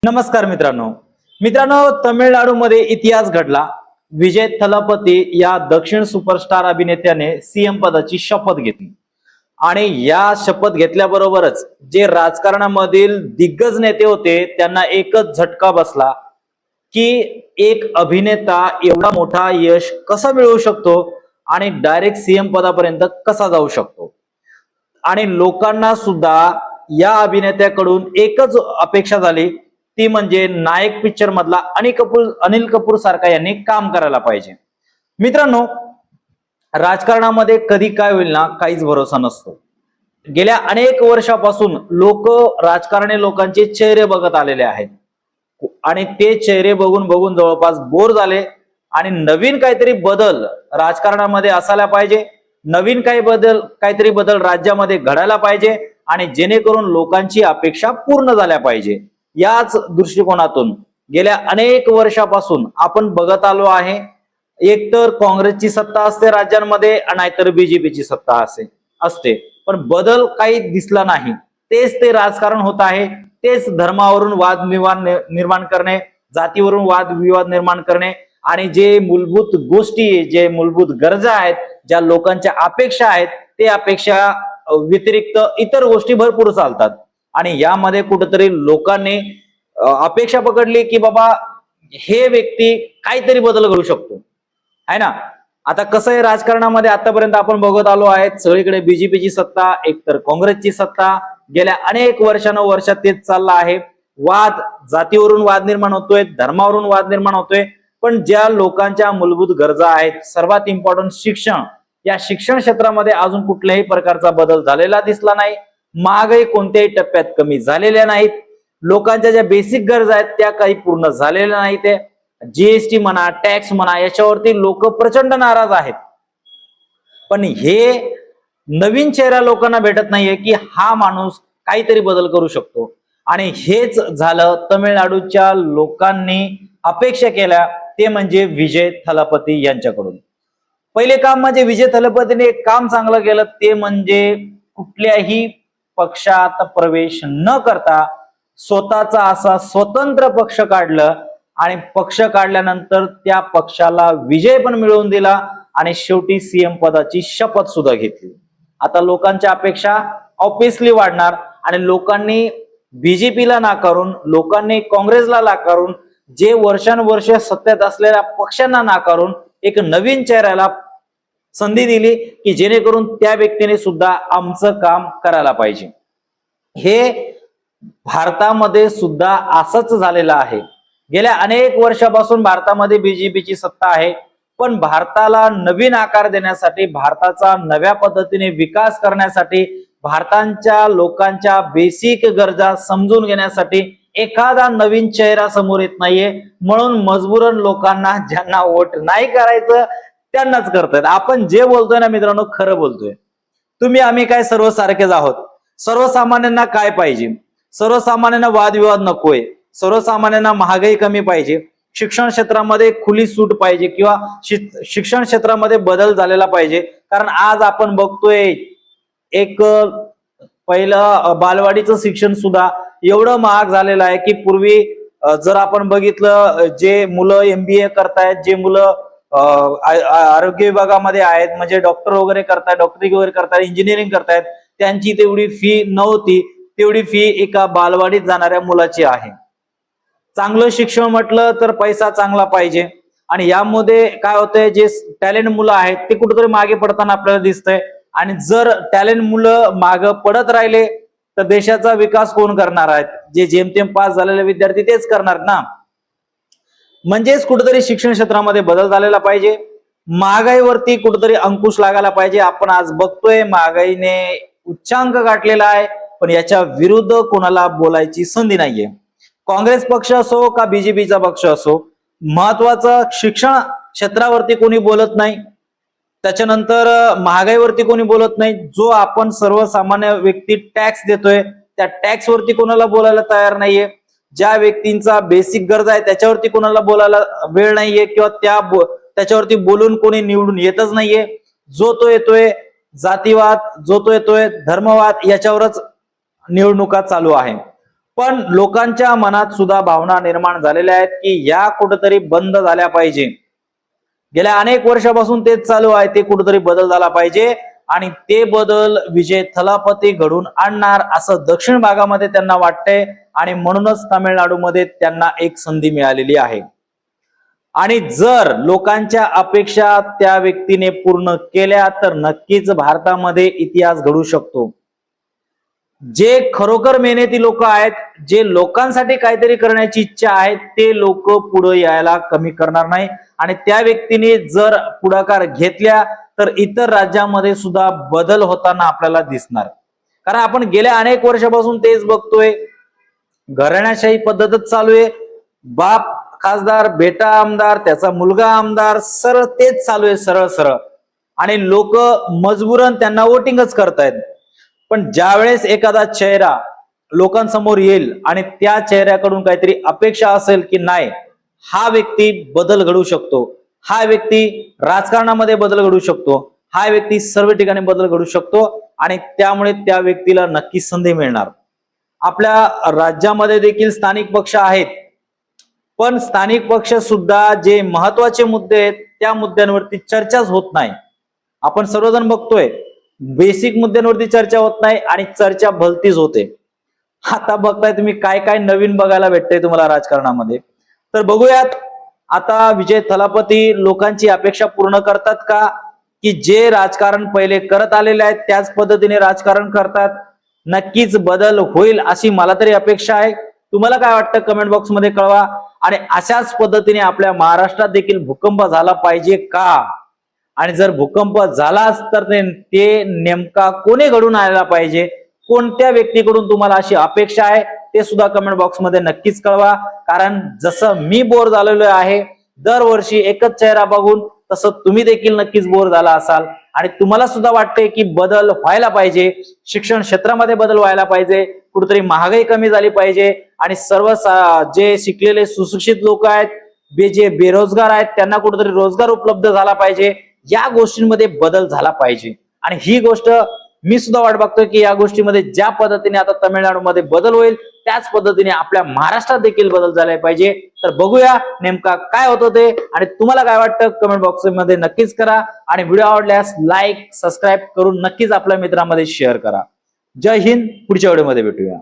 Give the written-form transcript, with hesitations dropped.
नमस्कार मित्रांनो तमिळनाडूमध्ये इतिहास घडला। विजय थलापती या दक्षिण सुपरस्टार अभिनेत्याने सीएम पदाची शपथ घेतली आणि या शपथ घेतल्याबरोबरच जे राजकारणामधील दिग्गज नेते होते त्यांना एकच झटका बसला की एक अभिनेता एवढा मोठा यश कसा मिळवू शकतो आणि डायरेक्ट सीएम पदापर्यंत कसा जाऊ शकतो। आणि लोकांना सुद्धा या अभिनेत्याकडून एकच अपेक्षा झाली ती म्हणजे नायक पिक्चर मधला अनिल कपूर सारखा यांनी काम करायला पाहिजे। मित्रांनो, राजकारणामध्ये कधी काय होईल ना काहीच भरोसा नसतो। गेल्या अनेक वर्षापासून राजकारणी लोकांचे चेहरे बघत आलेले आहेत आणि ते चेहरे बघून बघून जवळपास बोर झाले आणि नवीन काहीतरी बदल राजकारणामध्ये असायला पाहिजे, नवीन काहीतरी बदल राज्यामध्ये घडायला पाहिजे आणि जेणेकरून लोकांची अपेक्षा पूर्ण झाल्या पाहिजे। याच दृष्टिकोनातून गेल्या अनेक वर्षापासून आपण बघत आलो आहे, एकतर काँग्रेसची सत्ता असते राज्यांमध्ये नाहीतर बीजेपीची सत्ता असते, पण बदल काही दिसला नाही। तेच ते राजकारण होत आहे, तेच धर्मावरून वादविवाद निर्माण करणे, जातीवरून वादविवाद निर्माण करणे आणि जे मूलभूत गोष्टी, जे मूलभूत गरजा आहेत, ज्या लोकांच्या अपेक्षा आहेत, ते अपेक्षा व्यतिरिक्त इतर गोष्टी भरपूर चालतात आणि यामध्ये कुठेतरी लोकांनी अपेक्षा पकडली की बाबा हे व्यक्ती काहीतरी बदल करू शकतो, है ना। आता कसं आहे राजकारणामध्ये आतापर्यंत आपण बघत आलो आहे, सगळीकडे बीजेपीची सत्ता, एकतर काँग्रेसची सत्ता, गेल्या अनेक वर्षानुवर्षात तेच चाललं आहे। वाद, जातीवरून वाद निर्माण होतोय, धर्मावरून वाद निर्माण होतोय, पण ज्या लोकांच्या मूलभूत गरजा आहेत, सर्वात इम्पॉर्टंट शिक्षण, या शिक्षण क्षेत्रामध्ये अजून कुठल्याही प्रकारचा बदल झालेला दिसला नाही। महागाई कोणत्याही टप्प्यात कमी झालेल्या नाहीत, लोकांच्या ज्या बेसिक गरजा आहेत त्या काही पूर्ण झालेल्या नाहीत। जीएसटी म्हणा, टॅक्स म्हणा, याच्यावरती लोक प्रचंड नाराज आहेत, पण हे नवीन चेहरा लोकांना भेटत नाहीये की हा माणूस काहीतरी बदल करू शकतो। आणि हेच झालं, तमिळनाडूच्या लोकांनी अपेक्षा केल्या ते म्हणजे विजय थलापती यांच्याकडून। पहिले काम म्हणजे विजय थलापतीने एक काम चांगलं केलं ते म्हणजे कुठल्याही पक्षात प्रवेश न करता स्वतःचा असा स्वतंत्र पक्ष काढलं आणि पक्ष काढल्यानंतर त्या पक्षाला विजय पण मिळवून दिला आणि शेवटी सीएम पदाची शपथ सुद्धा घेतली। आता लोकांच्या अपेक्षा ऑब्विसली वाढणार आणि लोकांनी बीजेपीला नाकारून, लोकांनी काँग्रेसला नाकारून, जे वर्षानुवर्ष सत्तेत असलेल्या पक्षांना नाकारून एक नवीन चेहऱ्याला संधी दिली की जेणेकरून त्या व्यक्तीने सुद्धा आमचं काम करायला पाहिजे। हे भारतामध्ये सुद्धा असंच झालेलं आहे। गेल्या अनेक वर्षापासून भारतामध्ये बीजेपीची सत्ता आहे, पण भारताला नवीन आकार देण्यासाठी, भारताचा नव्या पद्धतीने विकास करण्यासाठी, भारताच्या लोकांच्या बेसिक गरजा समजून घेण्यासाठी एखादा नवीन चेहरा समोर येत नाहीये, म्हणून मजबूरन लोकांना ज्यांना वोट नाही करायचं त्यांनाच करतायत। आपण जे बोलतोय ना मित्रांनो, खरं बोलतोय। तुम्ही आम्ही काय सर्व सारखेच आहोत। सर्वसामान्यांना काय पाहिजे? सर्वसामान्यांना वादविवाद नकोय, सर्वसामान्यांना महागाई कमी पाहिजे, शिक्षण क्षेत्रामध्ये खुली सूट पाहिजे किंवा शिक्षण क्षेत्रामध्ये बदल झालेला पाहिजे। कारण आज आपण बघतोय एक पहिलं बालवाडीचं शिक्षण सुद्धा एवढं महाग झालेलं आहे की पूर्वी जर आपण बघितलं, जे मुलं MBA करतायत, जे मुलं आरोग्य विभागामध्ये आहेत, म्हणजे डॉक्टर वगैरे करतायत, डॉक्टरी वगैरे करतायत, इंजिनिअरिंग करतायत, त्यांची तेवढी फी नव्हती, तेवढी फी एका बालवाडीत जाणाऱ्या मुलाची आहे। चांगलं शिक्षण म्हटलं तर पैसा चांगला पाहिजे आणि यामध्ये काय होतंय, जे टॅलेंट मुलं आहेत ते कुठेतरी मागे पडताना आपल्याला दिसतंय आणि जर टॅलेंट मुलं मागे पडत राहिले तर देशाचा विकास कोण करणार आहेत? जे जेमतेम पास झालेले विद्यार्थी तेच करणार ना। म्हणजेच कुठेतरी शिक्षण क्षेत्रामध्ये बदल झालेला पाहिजे, महागाईवरती कुठेतरी अंकुश लागायला पाहिजे। आपण आज बघतोय महागाईने उच्चांक गाठलेला आहे, पण याच्या विरुद्ध कोणाला बोलायची संधी नाहीये। काँग्रेस पक्ष असो का बीजेपीचा पक्ष असो, महत्वाचं शिक्षण क्षेत्रावरती कोणी बोलत नाही, त्याच्यानंतर महागाईवरती कोणी बोलत नाही। जो आपण सर्वसामान्य व्यक्ती टॅक्स देतोय त्या टॅक्स वरती कोणाला बोलायला तयार नाहीये, ज्या व्यक्तींचा बेसिक गरजा आहे त्याच्यावरती कोणाला बोलायला वेळ नाहीये किंवा त्याच्यावरती बोलून कोणी निवडून येतच नाहीये। जो तो येतोय जातीवाद, जो तो येतोय धर्मवाद, याच्यावरच निवडणुका चालू आहे। पण लोकांच्या मनात सुद्धा भावना निर्माण झालेल्या आहेत की या कुठेतरी बंद झाल्या पाहिजे. गेल्या अनेक वर्षापासून तेच चालू आहे, ते कुठेतरी बदल झाला पाहिजे आणि ते बदल विजय थलापती घडून आणणार असं दक्षिण भागामध्ये त्यांना वाटतंय आणि म्हणूनच तामिळनाडूमध्ये त्यांना एक संधी मिळालेली आहे. आणि जर लोकांच्या अपेक्षा त्या व्यक्तीने पूर्ण केल्या तर नक्कीच भारतामध्ये इतिहास घडू शकतो. जे खरोखर मेहनती लोक आहेत, जे लोकांसाठी काहीतरी करण्याची इच्छा आहे, ते लोक पुढे यायला कमी करणार नाही आणि त्या व्यक्तीने जर पुढाकार घेतल्या तर इतर राज्यामध्ये सुद्धा बदल होताना आपल्याला दिसणार. कारण आपण गेल्या अनेक वर्षापासून तेच बघतोय, घराण्याशाही पद्धतच चालू आहे. बाप खासदार, बेटा आमदार, त्याचा मुलगा आमदार, सरळ तेच चालू आहे, सरळ सरळ. आणि लोक मजबूरन त्यांना वोटिंगच करतायत. पण ज्यावेळेस एखादा चेहरा लोकांसमोर येईल आणि त्या चेहऱ्याकडून काहीतरी अपेक्षा असेल की नाही, हा व्यक्ती बदल घडू शकतो, हा व्यक्ती राजकारणामध्ये बदल घडू शकतो, हा व्यक्ती सर्व ठिकाणी बदल घडू शकतो आणि त्यामुळे त्या व्यक्तीला नक्की संधी मिळणार. आपल्या राज्यामध्ये देखील स्थानिक पक्ष आहेत, पण स्थानिक पक्ष सुद्धा जे महत्वाचे मुद्दे आहेत त्या मुद्द्यांवरती चर्चाच होत नाही. आपण सर्वजण बघतोय बेसिक मुद्द्यांवरती चर्चा होत नाही आणि चर्चा भलतीच होते. आता बघताय तुम्ही काय काय नवीन बघायला भेटतंय तुम्हाला राजकारणामध्ये. तर बघूयात आता विजय थलापती लोकांची अपेक्षा पूर्ण करतात का, की जे राजकारण पहिले करत आलेले आहेत त्याच पद्धतीने राजकारण करतात. नक्कीच बदल होईल अशी मला तरी अपेक्षा आहे. तुम्हाला काय वाटतं कमेंट बॉक्स मध्ये कळवा. आणि अशाच पद्धतीने आपल्या महाराष्ट्रात देखील भूकंप झाला पाहिजे का, आणि जर भूकंप झालाच तर ते नेमका कोणी घडून आलेला पाहिजे, कोणत्या व्यक्तीकडून तुम्हाला अशी अपेक्षा आहे ते सुद्धा कमेंट बॉक्स मध्ये नक्कीच कळवा. कारण जसं मी बोर झालेलो आहे दरवर्षी एकच चेहरा बघून, तसं तुम्ही देखील नक्कीच बोर झाला असाल आणि तुम्हाला सुद्धा वाटतंय की बदल व्हायला पाहिजे, शिक्षण क्षेत्रामध्ये बदल व्हायला पाहिजे, कुठेतरी महागाई कमी झाली पाहिजे आणि सर्व जे शिकलेले सुशिक्षित लोक आहेत, जे बेरोजगार आहेत त्यांना कुठेतरी रोजगार उपलब्ध झाला पाहिजे. या गोष्टींमध्ये बदल झाला पाहिजे आणि ही गोष्ट मी सुद्धा वाट बघतोय की या गोष्टीमध्ये ज्या पद्धतीने आता तामिळनाडूमध्ये बदल होईल त्याच पद्धतीने आपल्या महाराष्ट्रात देखील बदल झाला पाहिजे. तर बघूया नेमका काय होतं ते आणि तुम्हाला काय वाटतं कमेंट बॉक्स मध्ये नक्कीच करा आणि व्हिडिओ आवडल्यास लाईक सबस्क्राईब करून नक्कीच आपल्या मित्रांमध्ये शेअर करा. जय हिंद, पुढच्या व्हिडिओमध्ये भेटूया.